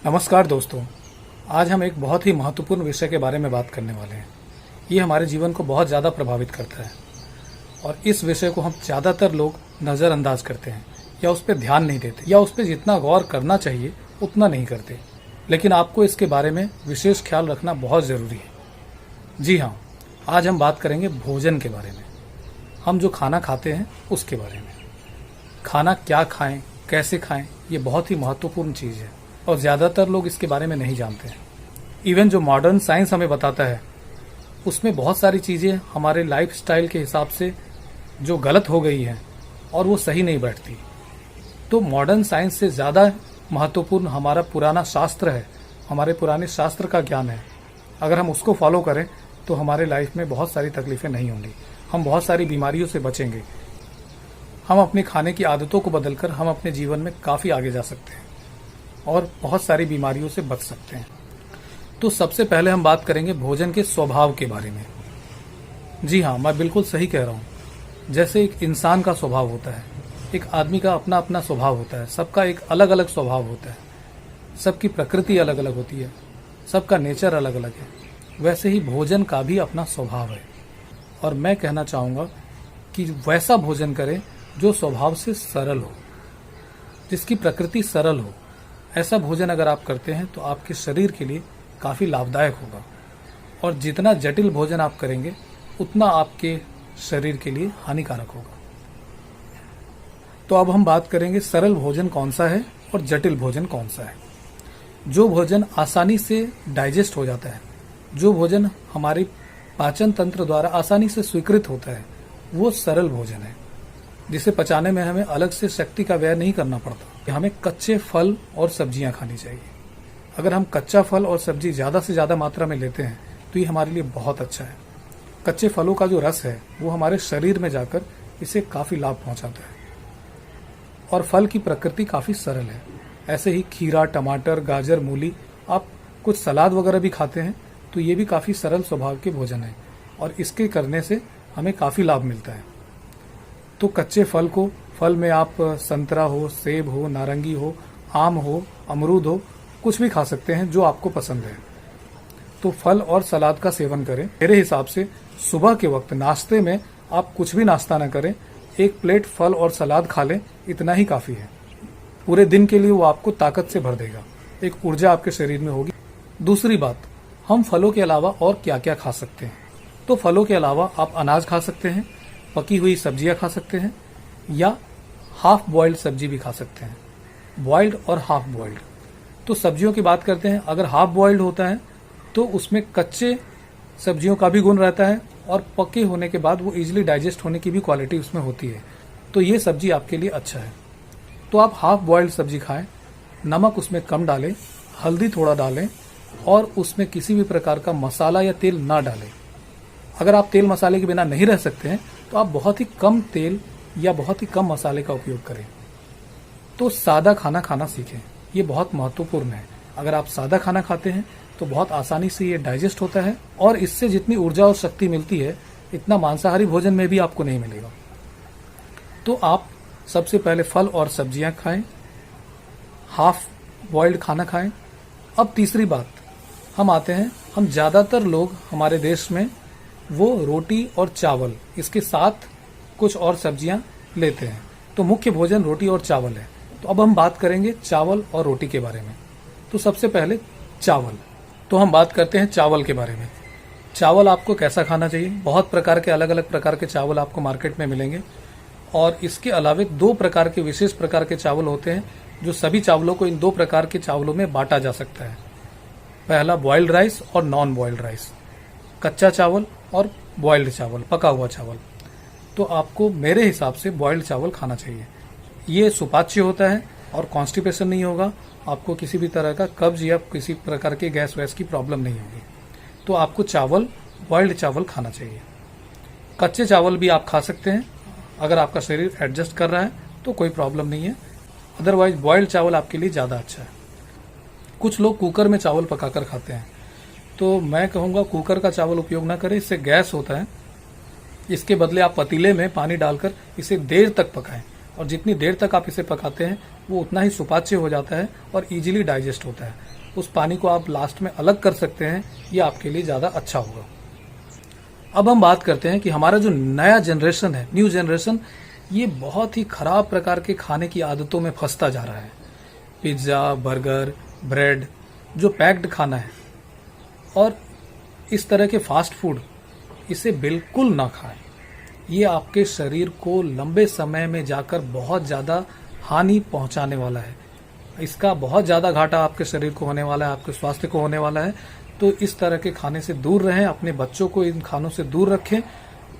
नमस्कार दोस्तों। आज हम एक बहुत ही महत्वपूर्ण विषय के बारे में बात करने वाले हैं। ये हमारे जीवन को बहुत ज़्यादा प्रभावित करता है और इस विषय को हम ज़्यादातर लोग नज़रअंदाज करते हैं या उस पर ध्यान नहीं देते या उस पर जितना गौर करना चाहिए उतना नहीं करते। लेकिन आपको इसके बारे में विशेष ख्याल रखना बहुत ज़रूरी है। जी हाँ, आज हम बात करेंगे भोजन के बारे में। हम जो खाना खाते हैं उसके बारे में। खाना क्या खाएं, कैसे खाएं, ये बहुत ही महत्वपूर्ण चीज़ है और ज़्यादातर लोग इसके बारे में नहीं जानते हैं। इवन जो मॉडर्न साइंस हमें बताता है उसमें बहुत सारी चीज़ें हमारे लाइफस्टाइल के हिसाब से जो गलत हो गई हैं और वो सही नहीं बैठती। तो मॉडर्न साइंस से ज़्यादा महत्वपूर्ण हमारा पुराना शास्त्र है, हमारे पुराने शास्त्र का ज्ञान है। अगर हम उसको फॉलो करें तो हमारे लाइफ में बहुत सारी तकलीफ़ें नहीं होंगी, हम बहुत सारी बीमारियों से बचेंगे। हम अपने खाने की आदतों को बदलकर हम अपने जीवन में काफ़ी आगे जा सकते हैं और बहुत सारी बीमारियों से बच सकते हैं। तो सबसे पहले हम बात करेंगे भोजन के स्वभाव के बारे में। जी हाँ, मैं बिल्कुल सही कह रहा हूँ। जैसे एक इंसान का स्वभाव होता है, एक आदमी का अपना अपना स्वभाव होता है, सबका एक अलग अलग स्वभाव होता है, सबकी प्रकृति अलग अलग होती है, सबका नेचर अलग अलग है। वैसे ही भोजन का भी अपना स्वभाव है और मैं कहना चाहूँगा कि वैसा भोजन करें जो स्वभाव से सरल हो, जिसकी प्रकृति सरल हो। ऐसा भोजन अगर आप करते हैं तो आपके शरीर के लिए काफ़ी लाभदायक होगा और जितना जटिल भोजन आप करेंगे उतना आपके शरीर के लिए हानिकारक होगा। तो अब हम बात करेंगे सरल भोजन कौन सा है और जटिल भोजन कौन सा है। जो भोजन आसानी से डाइजेस्ट हो जाता है, जो भोजन हमारे पाचन तंत्र द्वारा आसानी से स्वीकृत होता है, वो सरल भोजन है, जिसे पचाने में हमें अलग से शक्ति का व्यय नहीं करना पड़ता। हमें कच्चे फल और सब्जियां खानी चाहिए। अगर हम कच्चा फल और सब्जी ज़्यादा से ज़्यादा मात्रा में लेते हैं तो ये हमारे लिए बहुत अच्छा है। कच्चे फलों का जो रस है वो हमारे शरीर में जाकर इसे काफ़ी लाभ पहुंचाता है और फल की प्रकृति काफ़ी सरल है। ऐसे ही खीरा, टमाटर, गाजर, मूली, आप कुछ सलाद वगैरह भी खाते हैं तो ये भी काफ़ी सरल स्वभाव के भोजन है और इसके करने से हमें काफ़ी लाभ मिलता है। तो कच्चे फल में आप संतरा हो, सेब हो, नारंगी हो, आम हो, अमरूद हो, कुछ भी खा सकते हैं जो आपको पसंद है। तो फल और सलाद का सेवन करें। मेरे हिसाब से सुबह के वक्त नाश्ते में आप कुछ भी नाश्ता न करें, एक प्लेट फल और सलाद खा लें, इतना ही काफ़ी है। पूरे दिन के लिए वो आपको ताकत से भर देगा, एक ऊर्जा आपके शरीर में होगी। दूसरी बात, हम फलों के अलावा और क्या क्या खा सकते हैं। तो फलों के अलावा आप अनाज खा सकते हैं, पकी हुई सब्जियां खा सकते हैं या हाफ बॉइल्ड सब्जी भी खा सकते हैं, बॉइल्ड और हाफ बॉइल्ड। तो सब्जियों की बात करते हैं। अगर हाफ बॉइल्ड होता है तो उसमें कच्चे सब्जियों का भी गुण रहता है और पके होने के बाद वो इजीली डाइजेस्ट होने की भी क्वालिटी उसमें होती है। तो ये सब्जी आपके लिए अच्छा है। तो आप हाफ बॉइल्ड सब्जी खाएं, नमक उसमें कम डालें, हल्दी थोड़ा डालें और उसमें किसी भी प्रकार का मसाला या तेल ना डालें। अगर आप तेल मसाले के बिना नहीं रह सकते हैं तो आप बहुत ही कम तेल या बहुत ही कम मसाले का उपयोग करें। तो सादा खाना खाना सीखें, ये बहुत महत्वपूर्ण है। अगर आप सादा खाना खाते हैं तो बहुत आसानी से ये डाइजेस्ट होता है और इससे जितनी ऊर्जा और शक्ति मिलती है इतना मांसाहारी भोजन में भी आपको नहीं मिलेगा। तो आप सबसे पहले फल और सब्जियां खाएं, हाफ बॉइल्ड खाना खाएं। अब तीसरी बात, हम आते हैं, हम ज़्यादातर लोग हमारे देश में वो रोटी और चावल, इसके साथ कुछ और सब्जियां लेते हैं। तो मुख्य भोजन रोटी और चावल है। तो अब हम बात करेंगे चावल और रोटी के बारे में। तो सबसे पहले चावल। तो हम बात करते हैं चावल के बारे में। चावल आपको कैसा खाना चाहिए। बहुत प्रकार के, अलग अलग प्रकार के चावल आपको मार्केट में मिलेंगे और इसके अलावा दो प्रकार के, विशेष प्रकार के चावल होते हैं जो सभी चावलों को इन दो प्रकार के चावलों में बांटा जा सकता है। पहला बॉइल्ड राइस और नॉन बॉइल्ड राइस, कच्चा चावल और बॉइल्ड चावल, पका हुआ चावल। तो आपको मेरे हिसाब से बॉइल्ड चावल खाना चाहिए। ये सुपाच्य होता है और कॉन्स्टिपेशन नहीं होगा, आपको किसी भी तरह का कब्ज या किसी प्रकार के गैस वैस की प्रॉब्लम नहीं होगी। तो आपको चावल, बॉइल्ड चावल खाना चाहिए। कच्चे चावल भी आप खा सकते हैं, अगर आपका शरीर एडजस्ट कर रहा है तो कोई प्रॉब्लम नहीं है। अदरवाइज बॉइल्ड चावल आपके लिए ज़्यादा अच्छा है। कुछ लोग कुकर में चावल पकाकर खाते हैं, तो मैं कहूँगा कुकर का चावल उपयोग ना करें, इससे गैस होता है। इसके बदले आप पतीले में पानी डालकर इसे देर तक पकाएं और जितनी देर तक आप इसे पकाते हैं वो उतना ही सुपाच्य हो जाता है और इजीली डाइजेस्ट होता है। उस पानी को आप लास्ट में अलग कर सकते हैं, ये आपके लिए ज़्यादा अच्छा होगा। अब हम बात करते हैं कि हमारा जो नया जनरेशन है, न्यू जनरेशन, ये बहुत ही खराब प्रकार के खाने की आदतों में फंसता जा रहा है। पिज्ज़ा, बर्गर, ब्रेड, जो पैक्ड खाना है और इस तरह के फास्ट फूड, इसे बिल्कुल ना खाएं। ये आपके शरीर को लंबे समय में जाकर बहुत ज़्यादा हानि पहुंचाने वाला है। इसका बहुत ज़्यादा घाटा आपके शरीर को होने वाला है, आपके स्वास्थ्य को होने वाला है। तो इस तरह के खाने से दूर रहें, अपने बच्चों को इन खानों से दूर रखें,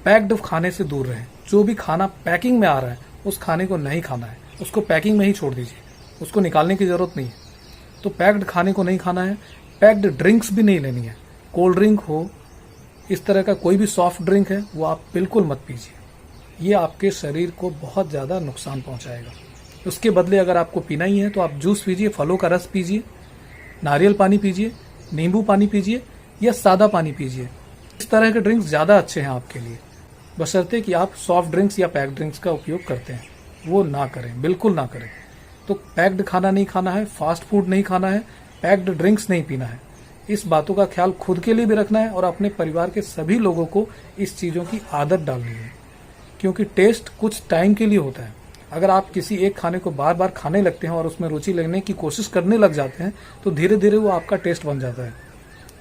पैक्ड खाने से दूर रहें। जो भी खाना पैकिंग में आ रहा है उस खाने को नहीं खाना है, उसको पैकिंग में ही छोड़ दीजिए, उसको निकालने की जरूरत नहीं है। तो पैक्ड खाने को नहीं खाना है। पैक्ड ड्रिंक्स भी नहीं लेनी है। कोल्ड ड्रिंक हो, इस तरह का कोई भी सॉफ्ट ड्रिंक है वो आप बिल्कुल मत पीजिए। ये आपके शरीर को बहुत ज़्यादा नुकसान पहुंचाएगा। उसके बदले अगर आपको पीना ही है तो आप जूस पीजिए, फलों का रस पीजिए, नारियल पानी पीजिए, नींबू पानी पीजिए या सादा पानी पीजिए। इस तरह के ड्रिंक्स ज़्यादा अच्छे हैं आपके लिए, बशर्ते कि आप सॉफ्ट ड्रिंक्स या पैक्ड ड्रिंक्स का उपयोग करते हैं, वो ना करें, बिल्कुल ना करें। तो पैक्ड खाना नहीं खाना है, फास्ट फूड नहीं खाना है, पैक्ड ड्रिंक्स नहीं पीना है। इस बातों का ख्याल खुद के लिए भी रखना है और अपने परिवार के सभी लोगों को इस चीज़ों की आदत डालनी है, क्योंकि टेस्ट कुछ टाइम के लिए होता है। अगर आप किसी एक खाने को बार बार खाने लगते हैं और उसमें रुचि लेने की कोशिश करने लग जाते हैं तो धीरे धीरे वो आपका टेस्ट बन जाता है।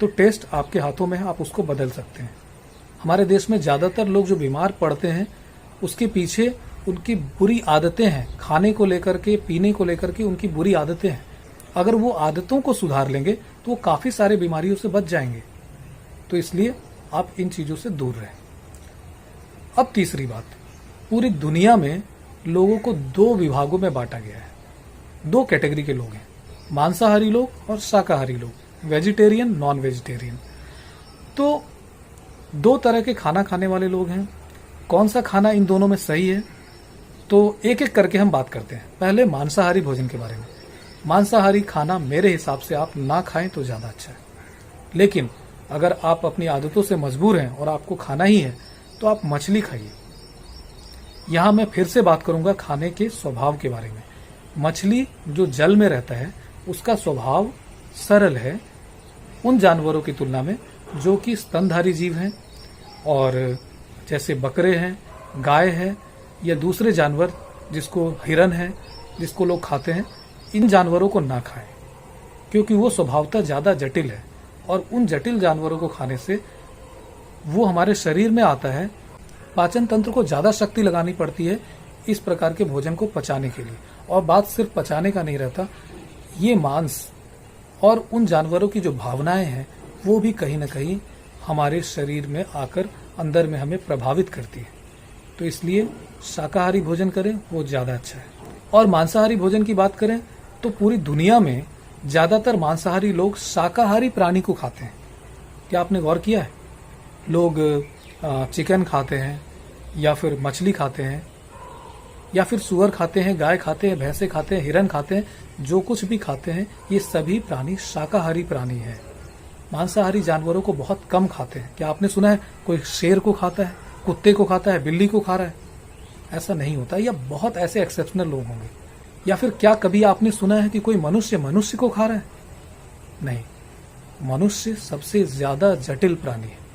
तो टेस्ट आपके हाथों में है, आप उसको बदल सकते हैं। हमारे देश में ज़्यादातर लोग जो बीमार पड़ते हैं उसके पीछे उनकी बुरी आदतें हैं, खाने को लेकर के, पीने को लेकर के उनकी बुरी आदतें हैं। अगर वो आदतों को सुधार लेंगे तो वो काफ़ी सारे बीमारियों से बच जाएंगे। तो इसलिए आप इन चीज़ों से दूर रहें। अब तीसरी बात, पूरी दुनिया में लोगों को दो विभागों में बांटा गया है। दो कैटेगरी के लोग हैं, मांसाहारी लोग और शाकाहारी लोग, वेजिटेरियन, नॉन वेजिटेरियन। तो दो तरह के खाना खाने वाले लोग हैं। कौन सा खाना इन दोनों में सही है, तो एक एक करके हम बात करते हैं। पहले मांसाहारी भोजन के बारे में। मांसाहारी खाना मेरे हिसाब से आप ना खाएं तो ज़्यादा अच्छा है, लेकिन अगर आप अपनी आदतों से मजबूर हैं और आपको खाना ही है तो आप मछली खाइए। यहाँ मैं फिर से बात करूंगा खाने के स्वभाव के बारे में। मछली जो जल में रहता है उसका स्वभाव सरल है उन जानवरों की तुलना में जो कि स्तनधारी जीव हैं, और जैसे बकरे हैं, गाय है या दूसरे जानवर जिसको हिरन है, जिसको लोग खाते हैं, इन जानवरों को ना खाएं, क्योंकि वो स्वभावतः ज़्यादा जटिल है और उन जटिल जानवरों को खाने से वो हमारे शरीर में आता है। पाचन तंत्र को ज़्यादा शक्ति लगानी पड़ती है इस प्रकार के भोजन को पचाने के लिए। और बात सिर्फ पचाने का नहीं रहता, ये मांस और उन जानवरों की जो भावनाएं हैं वो भी कहीं ना कहीं हमारे शरीर में आकर अंदर में हमें प्रभावित करती है। तो इसलिए शाकाहारी भोजन करें, वो ज़्यादा अच्छा है। और मांसाहारी भोजन की बात करें तो पूरी दुनिया में ज़्यादातर मांसाहारी लोग शाकाहारी प्राणी को खाते हैं। क्या आपने गौर किया है? लोग चिकन खाते हैं या फिर मछली खाते हैं या फिर सुअर खाते हैं, गाय खाते हैं, भैंसे खाते हैं, हिरन खाते हैं, जो कुछ भी खाते हैं ये सभी प्राणी शाकाहारी प्राणी हैं। मांसाहारी जानवरों को बहुत कम खाते हैं। क्या आपने सुना है कोई शेर को खाता है, कुत्ते को खाता है, बिल्ली को खा रहा है? ऐसा नहीं होता, या बहुत ऐसे एक्सेप्शनल लोग होंगे। या फिर क्या कभी आपने सुना है कि कोई मनुष्य को खा रहा है? नहीं, मनुष्य सबसे ज्यादा जटिल प्राणी है।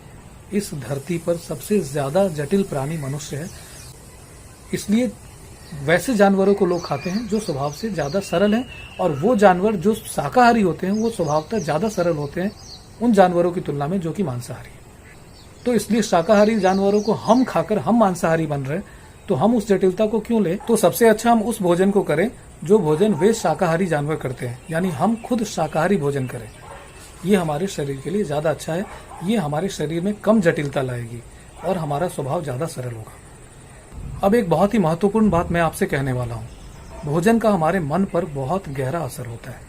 इस धरती पर सबसे ज्यादा जटिल प्राणी मनुष्य है। इसलिए वैसे जानवरों को लोग खाते हैं जो स्वभाव से ज्यादा सरल हैं, और वो जानवर जो शाकाहारी होते हैं वो स्वभावतः ज्यादा सरल होते हैं उन जानवरों की तुलना में जो कि मांसाहारी है। तो इसलिए शाकाहारी जानवरों को हम खाकर हम मांसाहारी बन रहे हैं, तो हम उस जटिलता को क्यों लें? तो सबसे अच्छा हम उस भोजन को करें जो भोजन वे शाकाहारी जानवर करते हैं, यानी हम खुद शाकाहारी भोजन करें। ये हमारे शरीर के लिए ज्यादा अच्छा है। ये हमारे शरीर में कम जटिलता लाएगी और हमारा स्वभाव ज्यादा सरल होगा। अब एक बहुत ही महत्वपूर्ण बात मैं आपसे कहने वाला हूँ। भोजन का हमारे मन पर बहुत गहरा असर होता है।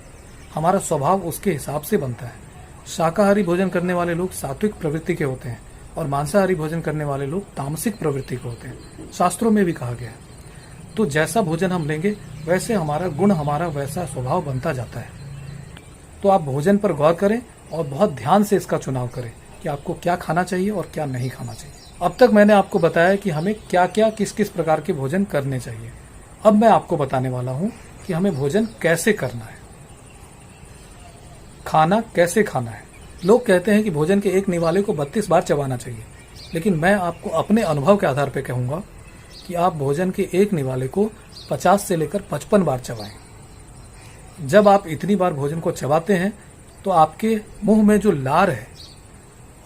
हमारा स्वभाव उसके हिसाब से बनता है। शाकाहारी भोजन करने वाले लोग सात्विक प्रवृत्ति के होते हैं और मांसाहारी भोजन करने वाले लोग तामसिक प्रवृत्ति के होते हैं। शास्त्रों में भी कहा गया है। तो जैसा भोजन हम लेंगे वैसे हमारा गुण, हमारा वैसा स्वभाव बनता जाता है। तो आप भोजन पर गौर करें और बहुत ध्यान से इसका चुनाव करें कि आपको क्या खाना चाहिए और क्या नहीं खाना चाहिए। अब तक मैंने आपको बताया कि हमें क्या क्या किस किस प्रकार के भोजन करने चाहिए। अब मैं आपको बताने वाला हूं कि हमें भोजन कैसे करना है, खाना कैसे खाना है। लोग कहते हैं कि भोजन के एक निवाले को 32 बार चबाना चाहिए, लेकिन मैं आपको अपने अनुभव के आधार पर कहूंगा कि आप भोजन के एक निवाले को 50 से लेकर 55 बार चबाएं। जब आप इतनी बार भोजन को चबाते हैं तो आपके मुंह में जो लार है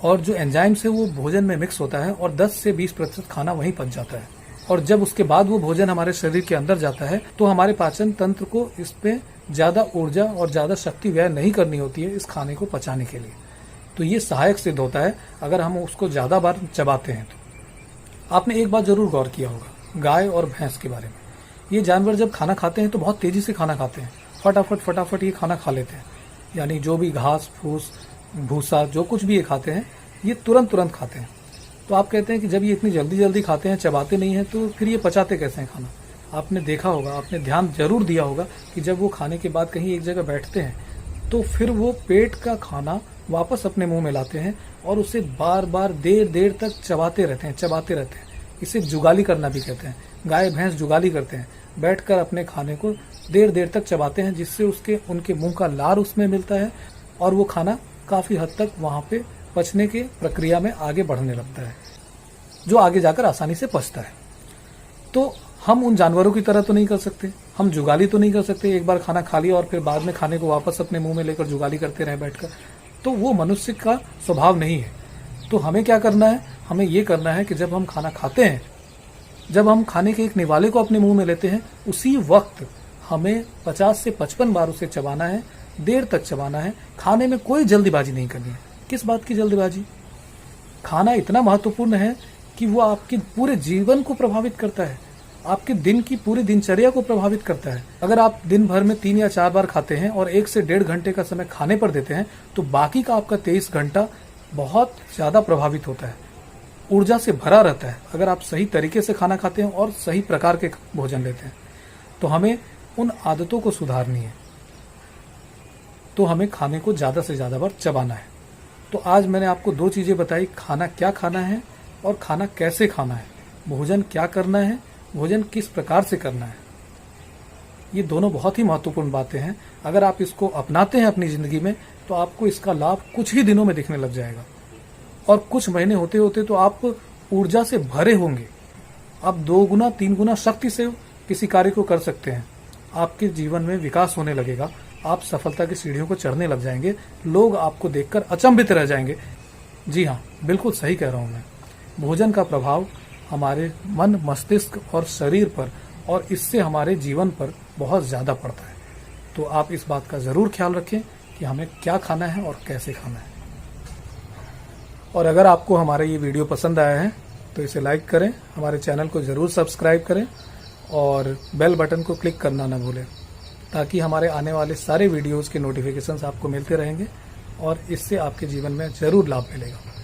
और जो एंजाइम्स है वो भोजन में मिक्स होता है और 10 से 20% खाना वहीं पच जाता है। और जब उसके बाद वो भोजन हमारे शरीर के अंदर जाता है तो हमारे पाचन तंत्र को इस पे ज्यादा ऊर्जा और ज्यादा शक्ति व्यय नहीं करनी होती है इस खाने को पचाने के लिए। तो ये सहायक सिद्ध होता है अगर हम उसको ज्यादा बार चबाते हैं। तो आपने एक बात जरूर गौर किया होगा गाय और भैंस के बारे में। ये जानवर जब खाना खाते हैं तो बहुत तेजी से खाना खाते हैं, फटाफट ये खाना खा लेते हैं। यानी जो भी घास फूस भूसा जो कुछ भी ये खाते हैं ये तुरंत खाते हैं। तो आप कहते हैं कि जब ये इतनी जल्दी खाते हैं, चबाते नहीं हैं, तो फिर ये पचाते कैसे हैं खाना। आपने देखा होगा, आपने ध्यान जरूर दिया होगा कि जब वो खाने के बाद कहीं एक जगह बैठते हैं तो फिर वो पेट का खाना वापस अपने मुंह में लाते हैं और उसे बार देर तक चबाते रहते हैं। इसे जुगाली करना भी कहते हैं। गाय भैंस जुगाली करते हैं, बैठकर अपने खाने को देर तक चबाते हैं, जिससे उनके मुंह का लार उसमें मिलता है और वो खाना काफी हद तक वहां पे पचने के प्रक्रिया में आगे बढ़ने लगता है, जो आगे जाकर आसानी से पचता है। तो हम उन जानवरों की तरह तो नहीं कर सकते, हम जुगाली तो नहीं कर सकते, एक बार खाना खा लिया और फिर बाद में खाने को वापस अपने मुंह में लेकर जुगाली करते रहे बैठकर। तो वो मनुष्य का स्वभाव नहीं है। तो हमें क्या करना है, हमें ये करना है कि जब हम खाना खाते हैं, जब हम खाने के एक निवाले को अपने मुंह में लेते हैं, उसी वक्त हमें 50 से 55 बार उसे चबाना है, देर तक चबाना है। खाने में कोई जल्दीबाजी नहीं करनी है। किस बात की जल्दीबाजी? खाना इतना महत्वपूर्ण है कि वो आपके पूरे जीवन को प्रभावित करता है, आपके दिन की पूरी दिनचर्या को प्रभावित करता है। अगर आप दिन भर में 3 या 4 बार खाते हैं और 1 से 1.5 घंटे का समय खाने पर देते हैं तो बाकी का आपका 23 घंटा बहुत ज्यादा प्रभावित होता है, ऊर्जा से भरा रहता है। अगर आप सही तरीके से खाना खाते हैं और सही प्रकार के भोजन लेते हैं तो हमें उन आदतों को सुधारनी है। तो हमें खाने को ज्यादा से ज्यादा बार चबाना है। तो आज मैंने आपको 2 चीजें बताई, खाना क्या खाना है और खाना कैसे खाना है, भोजन क्या करना है, भोजन किस प्रकार से करना है। ये दोनों बहुत ही महत्वपूर्ण बातें हैं। अगर आप इसको अपनाते हैं अपनी जिंदगी में तो आपको इसका लाभ कुछ ही दिनों में दिखने लग जाएगा और कुछ महीने होते होते तो आप ऊर्जा से भरे होंगे। आप 2 गुना 3 गुना शक्ति से किसी कार्य को कर सकते हैं। आपके जीवन में विकास होने लगेगा, आप सफलता की सीढ़ियों को चढ़ने लग जाएंगे। लोग आपको देखकर अचंभित रह जाएंगे। जी हाँ, बिल्कुल सही कह रहा हूं मैं। भोजन का प्रभाव हमारे मन, मस्तिष्क और शरीर पर और इससे हमारे जीवन पर बहुत ज्यादा पड़ता है। तो आप इस बात का जरूर ख्याल रखें कि हमें क्या खाना है और कैसे खाना है। और अगर आपको हमारा ये वीडियो पसंद आया है तो इसे लाइक करें, हमारे चैनल को जरूर सब्सक्राइब करें और बेल बटन को क्लिक करना ना भूलें, ताकि हमारे आने वाले सारे वीडियोस के नोटिफिकेशंस आपको मिलते रहेंगे और इससे आपके जीवन में जरूर लाभ मिलेगा।